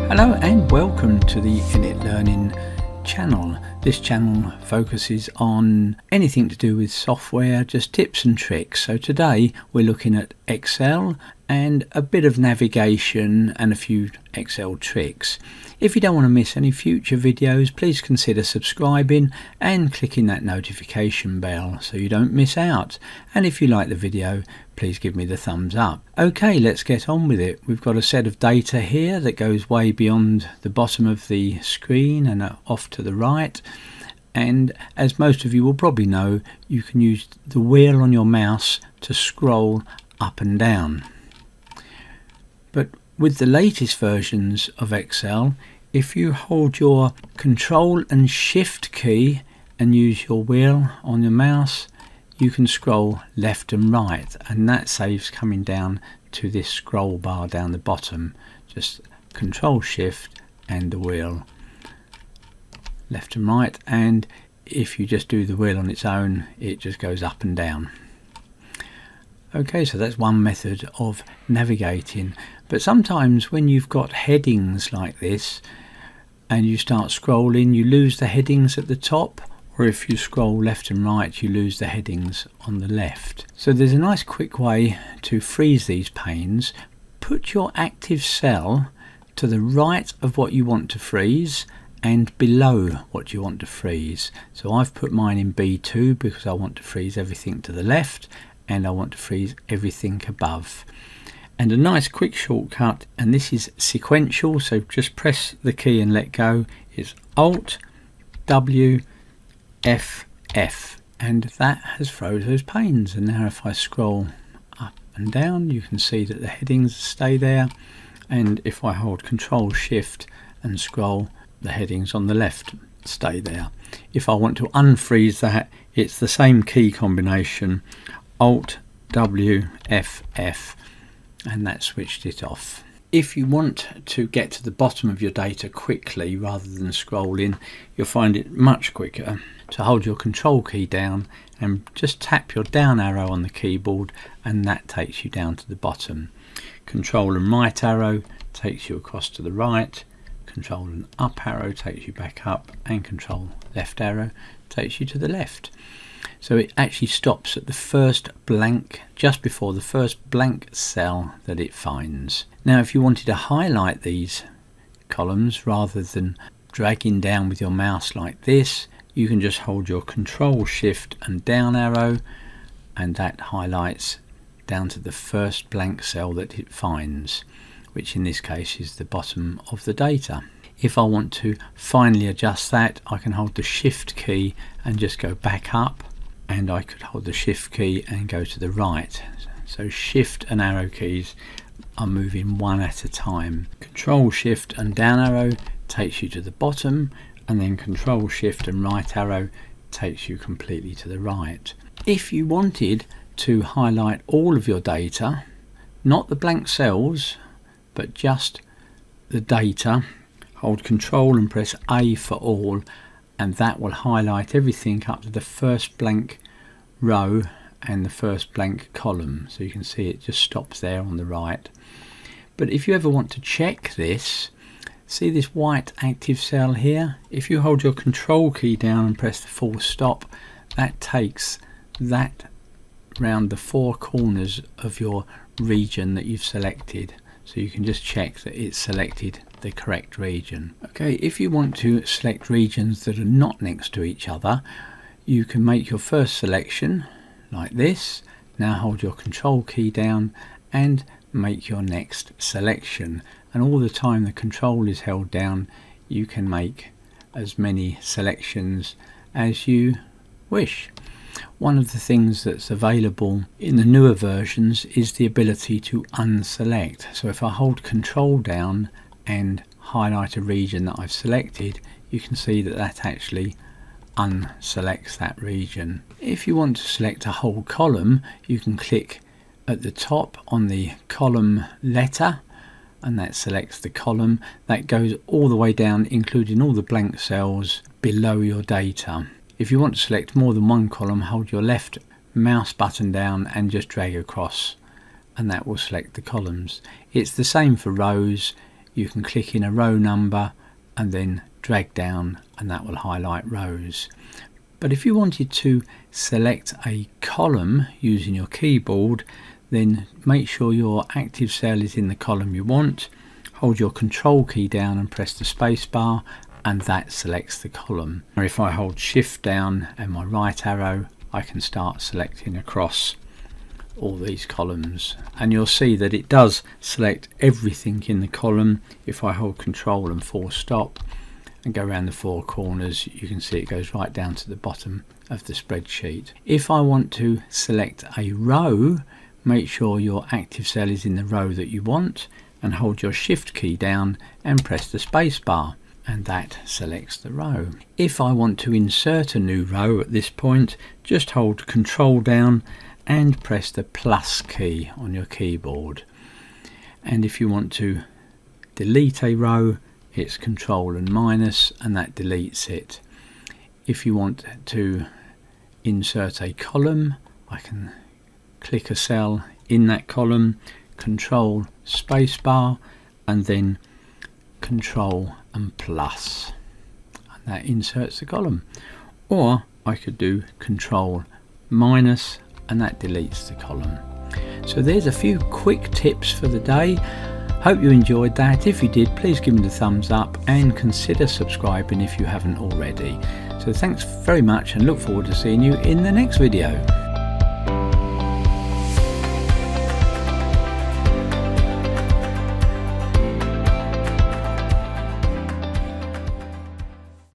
Hello and welcome to the Init Learning channel. This channel focuses on anything to do with software, just tips and tricks. So today we're looking at Excel and a bit of navigation and a few Excel tricks. If you don't want to miss any future videos, please consider subscribing and clicking that notification bell so you don't miss out. And if you like the video, please give me the thumbs up. Okay, let's get on with it. We've got a set of data here that goes way beyond the bottom of the screen and off to the right. And as most of you will probably know, you can use the wheel on your mouse to scroll up and down. But with the latest versions of Excel, if you hold your Control and Shift key and use your wheel on your mouse, you can scroll left and right, and that saves coming down to this scroll bar down the bottom. Just Control Shift and the wheel left and right, and if you just do the wheel on its own, it just goes up and down. Okay, so that's one method of navigating. But sometimes when you've got headings like this and you start scrolling, you lose the headings at the top, or if you scroll left and right, you lose the headings on the left. So there's a nice quick way to freeze these panes. Put your active cell to the right of what you want to freeze and below what you want to freeze. So I've put mine in B2 because I want to freeze everything to the left and I want to freeze everything above. And a nice quick shortcut, and this is sequential, so just press the key and let go, is Alt W F F, and that has froze those panes. And now if I scroll up and down, you can see that the headings stay there, and if I hold Control Shift and scroll, the headings on the left stay there. If I want to unfreeze that, it's the same key combination, Alt W F F, and that switched it off. If you want to get to the bottom of your data quickly rather than scrolling, you'll find it much quicker to hold your Control key down and just tap your down arrow on the keyboard, and that takes you down to the bottom. Control and right arrow takes you across to the right, Control and up arrow takes you back up, and Control left arrow takes you to the left. So it actually stops at the first blank, just before the first blank cell that it finds. Now if you wanted to highlight these columns rather than dragging down with your mouse like this, you can just hold your Control Shift and down arrow, and that highlights down to the first blank cell that it finds, which in this case is the bottom of the data. If I want to finally adjust that, I can hold the Shift key and just go back up, and I could hold the Shift key and go to the right. So Shift and arrow keys are moving one at a time. Control Shift and down arrow takes you to the bottom, and then Control Shift and right arrow takes you completely to the right. If you wanted to highlight all of your data, not the blank cells, but just the data, hold Control and press A for all, and that will highlight everything up to the first blank row and the first blank column. So you can see it just stops there on the right. But if you ever want to check this, see this white active cell here? If you hold your Control key down and press the full stop, that takes that round the four corners of your region that you've selected. So you can just check that it's selected the correct region. Okay, if you want to select regions that are not next to each other, you can make your first selection like this. Now hold your Control key down and make your next selection, and all the time the Control is held down, you can make as many selections as you wish. One of the things that's available in the newer versions is the ability to unselect. So if I hold Control down and highlight a region that I've selected, you can see that that actually unselects that region. If you want to select a whole column, you can click at the top on the column letter, and that selects the column. That goes all the way down, including all the blank cells below your data. If you want to select more than one column, hold your left mouse button down and just drag across, and that will select the columns. It's the same for rows. you can click in a row number and then drag down, and that will highlight rows. But if you wanted to select a column using your keyboard, then make sure your active cell is in the column you want. Hold your control key down and press the space bar, and that selects the column. Or if I hold shift down and my right arrow, I can start selecting across all these columns, and you'll see that it does select everything in the column. If I hold control and full stop and go around the four corners, you can see it goes right down to the bottom of the spreadsheet. If I want to select a row, make sure your active cell is in the row that you want and hold your shift key down and press the space bar, and that selects the row. If I want to insert a new row at this point, just hold control down and press the plus key on your keyboard. And if you want to delete a row, it's control and minus, and that deletes it. If you want to insert a column, I can click a cell in that column, control space bar, and then control and plus, and that inserts the column. Or I could do control minus, and that deletes the column. So there's a few quick tips for the day. Hope you enjoyed that. If you did, please give me the thumbs up and consider subscribing if you haven't already. So thanks very much, and look forward to seeing you in the next video.